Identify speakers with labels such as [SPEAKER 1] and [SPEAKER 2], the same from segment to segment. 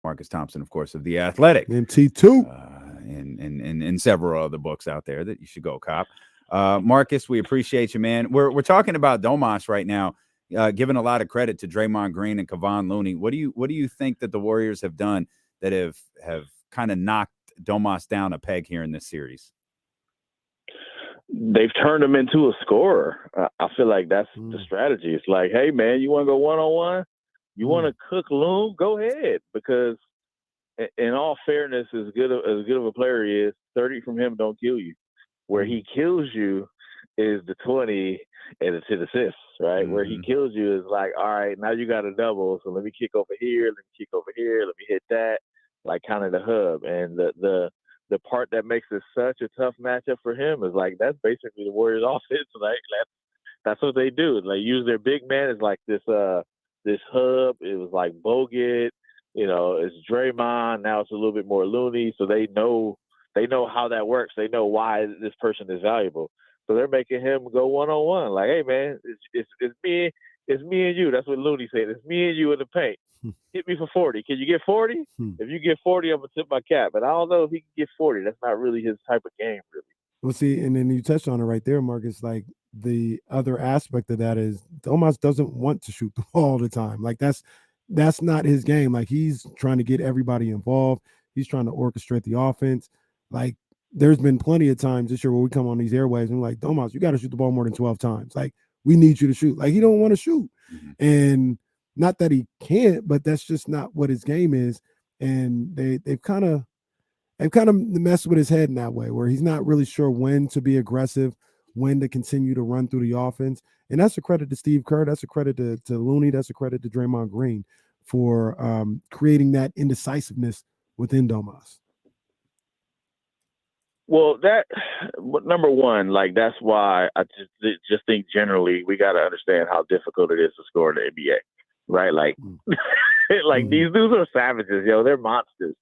[SPEAKER 1] Marcus Thompson, of course, of The Athletic.
[SPEAKER 2] MT2.
[SPEAKER 1] And several other books out there that you should go cop. Marcus, we appreciate you, man. We're talking about Domas right now, giving a lot of credit to Draymond Green and Kevon Looney. What do you think that the Warriors have done that have kind of knocked Domas down a peg here in this series?
[SPEAKER 3] They've turned him into a scorer. I feel like that's the strategy. It's like, hey man, you want to go one-on-one? You want to cook Loom? Go ahead, because in all fairness, as good of a player he is, 30 from him don't kill you. Where he kills you is the 20 and the 10 assists, right? Where he kills you is like, all right, now you got a double, so let me kick over here, let me kick over here, let me hit that, like kind of the hub. And the part that makes it such a tough matchup for him is like that's basically the Warriors' offense. Like that's what they do. They use their big man as like this hub. It was like Bogut. It's Draymond. Now it's a little bit more Looney. So they know how that works. They know why this person is valuable. So they're making him go one-on-one. Like, hey man, it's me and you. That's what Looney said. It's me and you in the paint. Hit me for 40. Can you get 40? If you get 40, I'm gonna tip my cap. But I don't know if he can get 40. That's not really his type of game, really.
[SPEAKER 2] Well, see, and then you touched on it right there, Marcus. Like the other aspect of that is Domas doesn't want to shoot the ball all the time. Like that's not his game. Like he's trying to get everybody involved. He's trying to orchestrate the offense. Like there's been plenty of times this year where we come on these airwaves and we're like, Domas, you got to shoot the ball more than 12 times. Like we need you to shoot. Like he don't want to shoot. And not that he can't, but that's just not what his game is. And they've kind of messed with his head in that way, where he's not really sure when to be aggressive, when to continue to run through the offense. And that's a credit to Steve Kerr. That's a credit to Looney. That's a credit to Draymond Green for creating that indecisiveness within Domas.
[SPEAKER 3] Well, number one, like that's why I just think generally we got to understand how difficult it is to score in the NBA, right? Like, these dudes are savages, yo. They're monsters.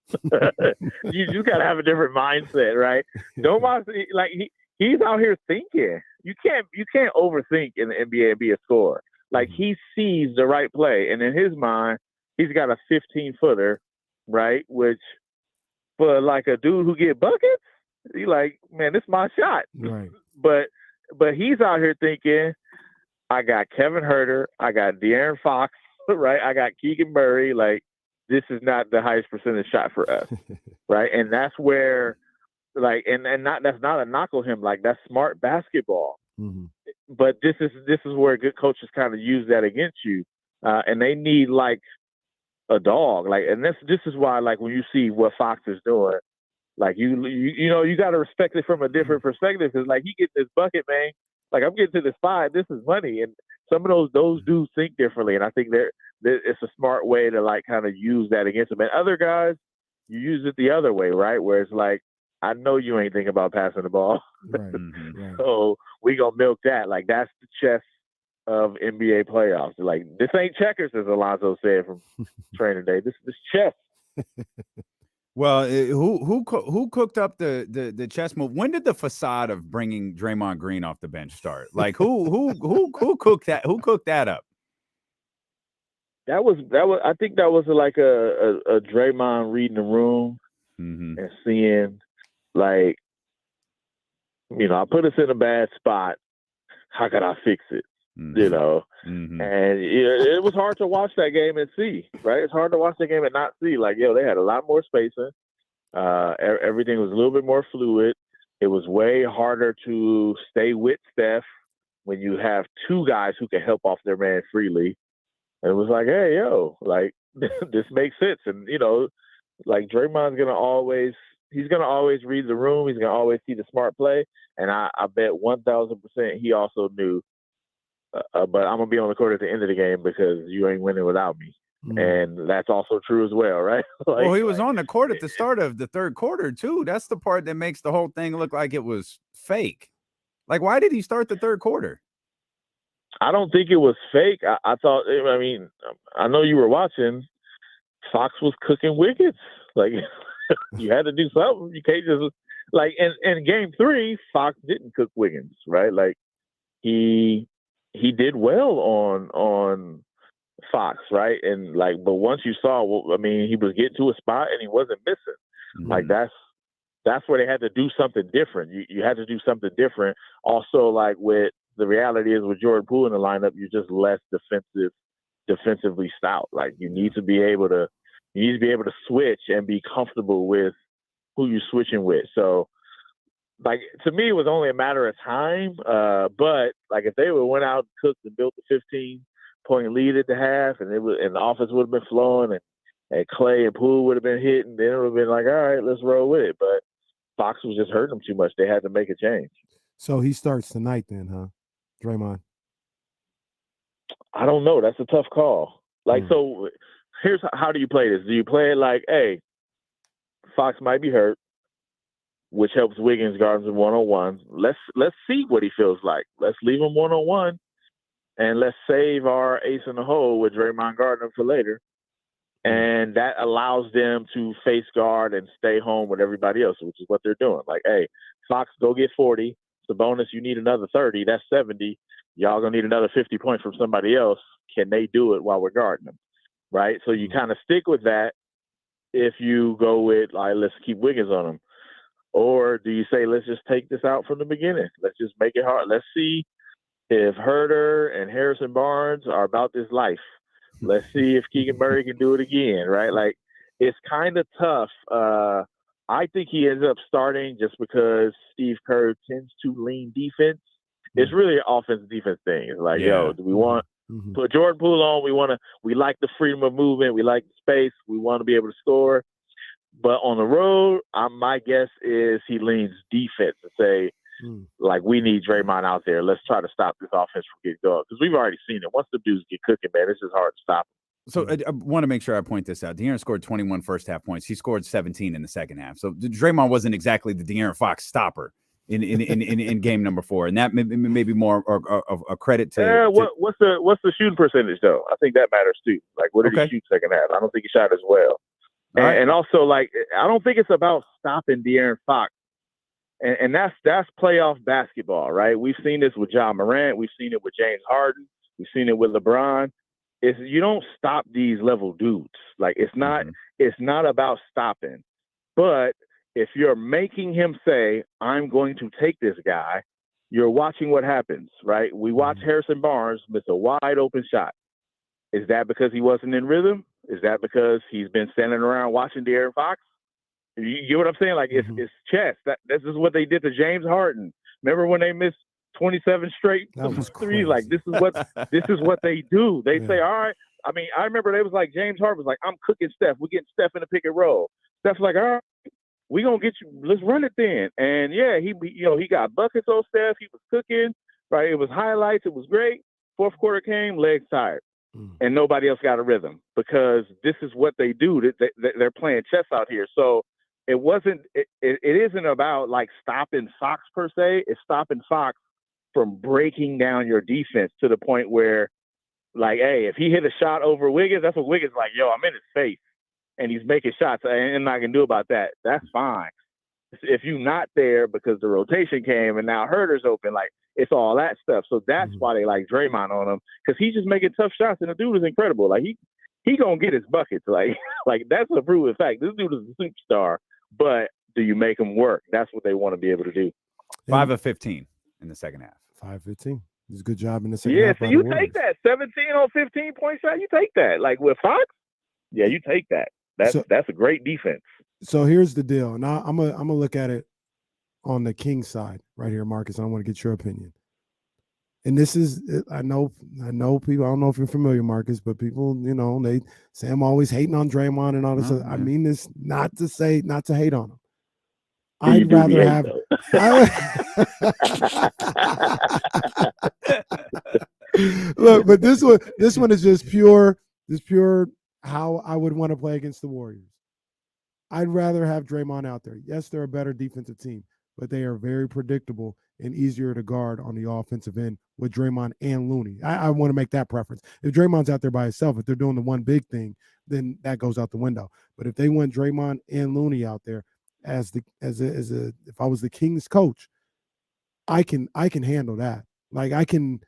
[SPEAKER 3] you got to have a different mindset, right? Domas, like he's out here thinking. You can't overthink in the NBA and be a scorer. Like he sees the right play, and in his mind, he's got a 15-footer, right? Which for like a dude who get buckets, he like, man, this is my shot.
[SPEAKER 2] Right.
[SPEAKER 3] But he's out here thinking, I got Kevin Huerter, I got De'Aaron Fox, right? I got Keegan Murray. Like, this is not the highest percentage shot for us, right? And that's where, like, that's not a knock on him. Like, that's smart basketball. But this is where good coaches kind of use that against you, and they need like a dog. Like, and this is why, like, when you see what Fox is doing. Like you got to respect it from a different perspective, because like he gets this bucket, man. Like I'm getting to the spot, this is money, and some of those dudes think differently, and I think it's a smart way to like kind of use that against them. And other guys, you use it the other way, right? Where it's like, I know you ain't thinking about passing the ball,
[SPEAKER 2] right.
[SPEAKER 3] So we gonna milk that. Like that's the chess of NBA playoffs. Like this ain't checkers, as Alonzo said from training day. This chess.
[SPEAKER 1] Well, who cooked up the chess move? When did the facade of bringing Draymond Green off the bench start? Like who cooked that? Who cooked that up?
[SPEAKER 3] That was. I think that was like a Draymond reading the room and seeing, like, I put us in a bad spot. How could I fix it? And it was hard to watch that game and see, right? It's hard to watch that game and not see, like, they had a lot more spacing. Everything was a little bit more fluid. It was way harder to stay with Steph when you have two guys who can help off their man freely. And it was like, hey, like, this makes sense. And, like, Draymond's going to always read the room. He's going to always see the smart play. And I bet 1,000% he also knew, but I'm going to be on the court at the end of the game because you ain't winning without me. And that's also true as well, right?
[SPEAKER 1] Like, well, he was on the court at the start of the third quarter, too. That's the part that makes the whole thing look like it was fake. Like, why did he start the third quarter?
[SPEAKER 3] I don't think it was fake. I thought, I know you were watching. Fox was cooking wickets. Like, you had to do something. You can't just, like, in game 3, Fox didn't cook Wiggins, right? Like, he did well on Fox, right? And like, but once you saw, well, I mean, he was getting to a spot and he wasn't missing.
[SPEAKER 1] Mhm.
[SPEAKER 3] Like that's where they had to do something different. You had to do something different. Also, like with the reality is with Jordan Poole in the lineup, you're just less defensively stout. Like you need to be able to switch and be comfortable with who you're switching with. So like to me, it was only a matter of time. But like if they would went out and cooked and built the 15-point lead at the half, and the offense would have been flowing, and Clay and Poole would have been hitting, then it would have been like, all right, let's roll with it. But Fox was just hurting them too much. They had to make a change.
[SPEAKER 2] So he starts tonight, then, huh? Draymond.
[SPEAKER 3] I don't know. That's a tough call. Like, so here's how do you play this? Do you play it like, hey, Fox might be hurt, which helps Wiggins guard him one-on-one. Let's see what he feels like. Let's leave him one-on-one, and let's save our ace in the hole with Draymond Gardner for later. And that allows them to face guard and stay home with everybody else, which is what they're doing. Like, hey, Fox, go get 40. Sabonis, you need another 30. That's 70. Y'all going to need another 50 points from somebody else. Can they do it while we're guarding them? Right? So you kind of stick with that if you go with, all right, let's keep Wiggins on them. Or do you say, let's just take this out from the beginning? Let's just make it hard. Let's see if Herter and Harrison Barnes are about this life. Let's see if Keegan Murray can do it again, right? Like, it's kind of tough. I think he ends up starting just because Steve Kerr tends to lean defense. It's really an offense-defense thing. It's like, yo, do we want put Jordan Poole on? We like the freedom of movement. We like the space. We want to be able to score. But on the road, my guess is he leans defense and say, like, we need Draymond out there. Let's try to stop this offense from getting going. Because we've already seen it. Once the dudes get cooking, man, it's just hard to stop them.
[SPEAKER 1] So I want to make sure I point this out. De'Aaron scored 21 first half points. He scored 17 in the second half. So Draymond wasn't exactly the De'Aaron Fox stopper in game number 4. And that may be more of a credit to.
[SPEAKER 3] What's the shooting percentage, though? I think that matters, too. Like, what did he shoot second half? I don't think he shot as well. And also, like, I don't think it's about stopping De'Aaron Fox. And that's playoff basketball, right? We've seen this with Ja Morant. We've seen it with James Harden. We've seen it with LeBron. You don't stop these level dudes. Like, it's not about stopping. But if you're making him say, I'm going to take this guy, you're watching what happens, right? We watch Harrison Barnes miss a wide open shot. Is that because he wasn't in rhythm? Is that because he's been standing around watching De'Aaron Fox? You get what I'm saying? Like, it's chess. This is what they did to James Harden. Remember when they missed 27 straight threes? Like, this is what they do. They say, all right. I mean, I remember they was like, James Harden was like, I'm cooking Steph. We're getting Steph in the pick and roll. Steph's like, all right, we gonna get you. Let's run it then. And yeah, he got buckets on Steph. He was cooking. Right? It was highlights. It was great. Fourth quarter came, legs tired. And nobody else got a rhythm because this is what they do. They're playing chess out here. So it isn't about like stopping Fox per se. It's stopping Fox from breaking down your defense to the point where, like, hey, if he hit a shot over Wiggins, that's what Wiggins like, yo, I'm in his face. And he's making shots. And I can do about that. That's fine. If you're not there because the rotation came and now Herter's open, like, it's all that stuff. So that's why they like Draymond on him, because he's just making tough shots, and the dude is incredible. Like, he gonna get his buckets. Like that's a proven fact. This dude is a superstar. But do you make him work? That's what they want to be able to do.
[SPEAKER 1] 5 of 15 in the second half.
[SPEAKER 2] 5-15. It's a good job in the second half.
[SPEAKER 3] Yeah, so you take that 17 on 15 point shot. You take that. Like with Fox, yeah, you take that. That's a great defense.
[SPEAKER 2] So here's the deal. Now I'm gonna look at it on the Kings side right here, Marcus. I want to get your opinion. And this is, I know people, I don't know if you're familiar, Marcus, but people, they say I'm always hating on Draymond and all this. I mean this not to hate on him. I'd rather have. Look, but this one is just pure how I would want to play against the Warriors. I'd rather have Draymond out there. Yes, they're a better defensive team, but they are very predictable and easier to guard on the offensive end with Draymond and Looney. I want to make that preference. If Draymond's out there by himself, if they're doing the one big thing, then that goes out the window. But if they want Draymond and Looney out there if I was the Kings coach, I can handle that. Like I can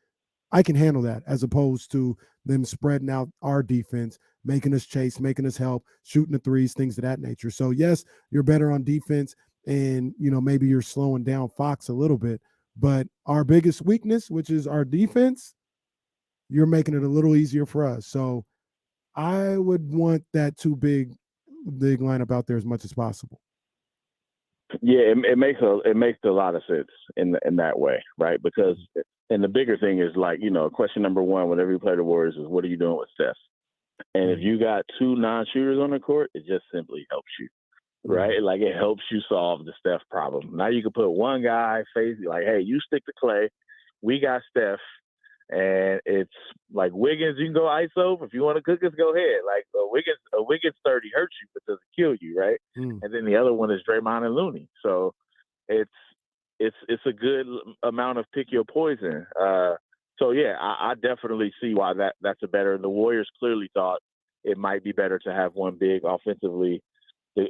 [SPEAKER 2] handle that as opposed to them spreading out our defense, making us chase, making us help, shooting the threes, things of that nature. So yes, you're better on defense, and maybe you're slowing down Fox a little bit, but our biggest weakness, which is our defense, you're making it a little easier for us. So I would want that big lineup out there as much as possible.
[SPEAKER 3] Yeah, it makes a lot of sense in that way, right? Because and the bigger thing is, like, question number one whenever you play the Warriors is, what are you doing with Steph? And if you got two non-shooters on the court, it just simply helps you, right? Like, it helps you solve the Steph problem. Now you can put one guy like, hey, you stick to Clay, we got Steph. And it's like Wiggins, you can go ISO. If you want to cook us, go ahead. Like a Wiggins 30 hurts you, but doesn't kill you, right? And then the other one is Draymond and Looney. So it's a good amount of pick your poison. So yeah, I definitely see why that's a better. And the Warriors clearly thought it might be better to have one big offensively. The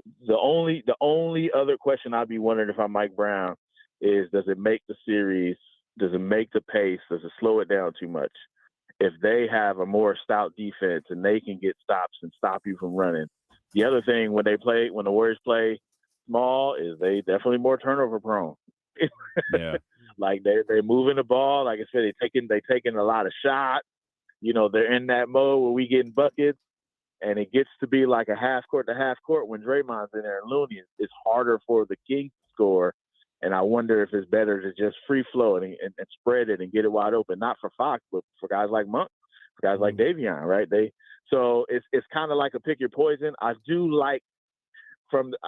[SPEAKER 3] only other question I'd be wondering if I'm Mike Brown is, does it make the series? Does it make the pace? Does it slow it down too much? If they have a more stout defense and they can get stops and stop you from running. The other thing when the Warriors play small is they definitely more turnover prone.
[SPEAKER 1] Yeah.
[SPEAKER 3] Like they're moving the ball. Like I said, they taking a lot of shots. They're in that mode where we getting buckets, and it gets to be like a half court to half court when Draymond's in there and Looney. It's harder for the Kings to score. And I wonder if it's better to just free flow and spread it and get it wide open, not for Fox, but for guys like Monk, for guys like Davion, right? So it's kind of like a pick your poison. I do like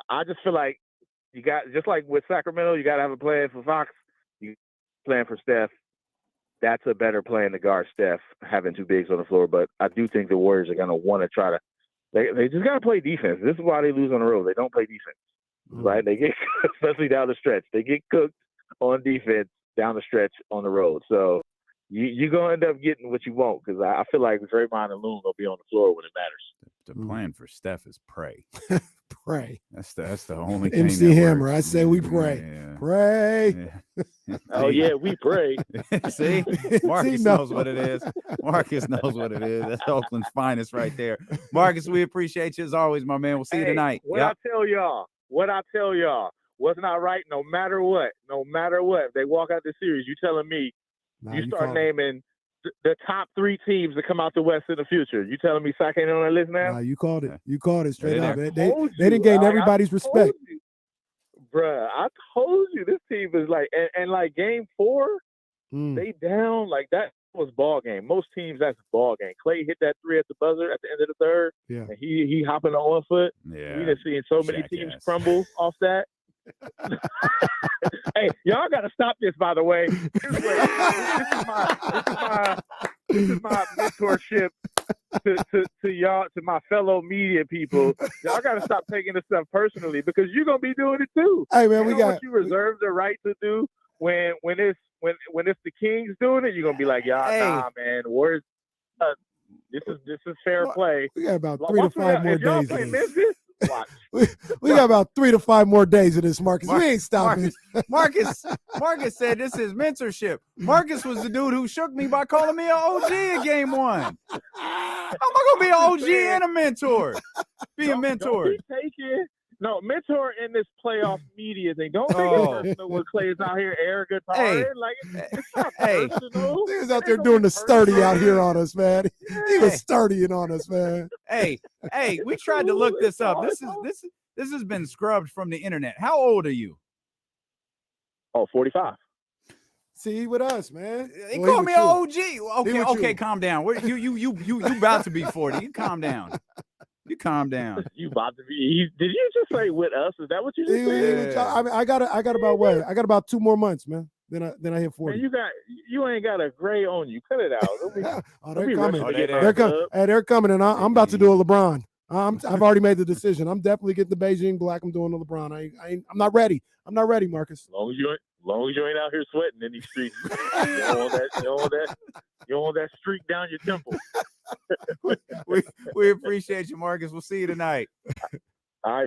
[SPEAKER 3] I just feel like you got, just like with Sacramento, you got to have a plan for Fox, you plan for Steph. That's a better plan to guard Steph, having two bigs on the floor. But I do think the Warriors are going to want to try to. They just got to play defense. This is why they lose on the road. They don't play defense. Right, they get, especially down the stretch, they get cooked on defense down the stretch on the road. So you're gonna end up getting what you want, because I feel like Draymond and Loon gonna be on the floor when it matters.
[SPEAKER 1] The plan for Steph is pray.
[SPEAKER 2] Pray.
[SPEAKER 1] That's the only
[SPEAKER 2] MC
[SPEAKER 1] thing.
[SPEAKER 2] Hammer.
[SPEAKER 1] Works.
[SPEAKER 2] I say we pray.
[SPEAKER 1] Yeah.
[SPEAKER 2] Pray.
[SPEAKER 1] Yeah.
[SPEAKER 3] Oh yeah, we pray.
[SPEAKER 1] See, Marcus knows what it is. Marcus knows what it is. That's Oakland's finest right there. Marcus, we appreciate you as always, my man. We'll see you tonight.
[SPEAKER 3] What I tell y'all, was not right. No matter what, if they walk out the series, you telling me you start naming the top three teams that come out the West in the future. You telling me Sac ain't on that list now?
[SPEAKER 2] Nah, you called it. You called it straight up. They didn't gain
[SPEAKER 3] like,
[SPEAKER 2] everybody's respect.
[SPEAKER 3] Bruh, I told you this team is like, and like game 4, they down, like that was ball game. Most teams, that's ball game. Clay hit that 3 at the buzzer at the end of the third.
[SPEAKER 2] Yeah.
[SPEAKER 3] And he hopping on 1 foot.
[SPEAKER 1] Yeah.
[SPEAKER 3] We done seen so many teams crumble off that. Hey, y'all got to stop this, by the way. This is my mentorship to y'all, to my fellow media people. Y'all got to stop taking this stuff personally, because you're gonna be doing it too.
[SPEAKER 2] Hey man,
[SPEAKER 3] what you reserve the right to do when it's the Kings doing it. You're gonna be like, nah, man, Warriors. This is fair play.
[SPEAKER 2] We got about 3 to 5 more days.
[SPEAKER 3] Play Memphis, watch.
[SPEAKER 2] We got about 3 to 5 more days of this, Marcus. We ain't stopping.
[SPEAKER 1] Marcus said this is mentorship. Marcus was the dude who shook me by calling me an OG in game 1. I'm not gonna be an OG and a mentor. Be a mentor.
[SPEAKER 3] Don't be taking mentor in this playoff media thing. Don't think it's personal when Clay is out here arrogant. Like it's not personal.
[SPEAKER 2] He was out there doing the sturdy out here on us, man. He was sturdying on us, man.
[SPEAKER 1] Hey, we tried to look this up. This has been scrubbed from the internet. How old are you?
[SPEAKER 3] Oh, 45.
[SPEAKER 2] See, with us, man.
[SPEAKER 1] He called me an OG. Okay, calm down. You about to be 40. You calm down. You calm down.
[SPEAKER 3] You about to be? Did you just say with us? Is that what you just said?
[SPEAKER 2] I mean, I got about 2 more months, man. Then I hit 40.
[SPEAKER 3] Man, you ain't got a gray on you. Cut it out.
[SPEAKER 2] They're coming. They're coming, and I'm about to do a LeBron. I've already made the decision. I'm definitely getting the Beijing black. I'm doing the LeBron. I'm not ready. I'm not ready, Marcus.
[SPEAKER 3] As long as you ain't out here sweating in these streets, you don't want that streak down your temple.
[SPEAKER 1] we appreciate you, Marcus. We'll see you tonight.
[SPEAKER 3] All right.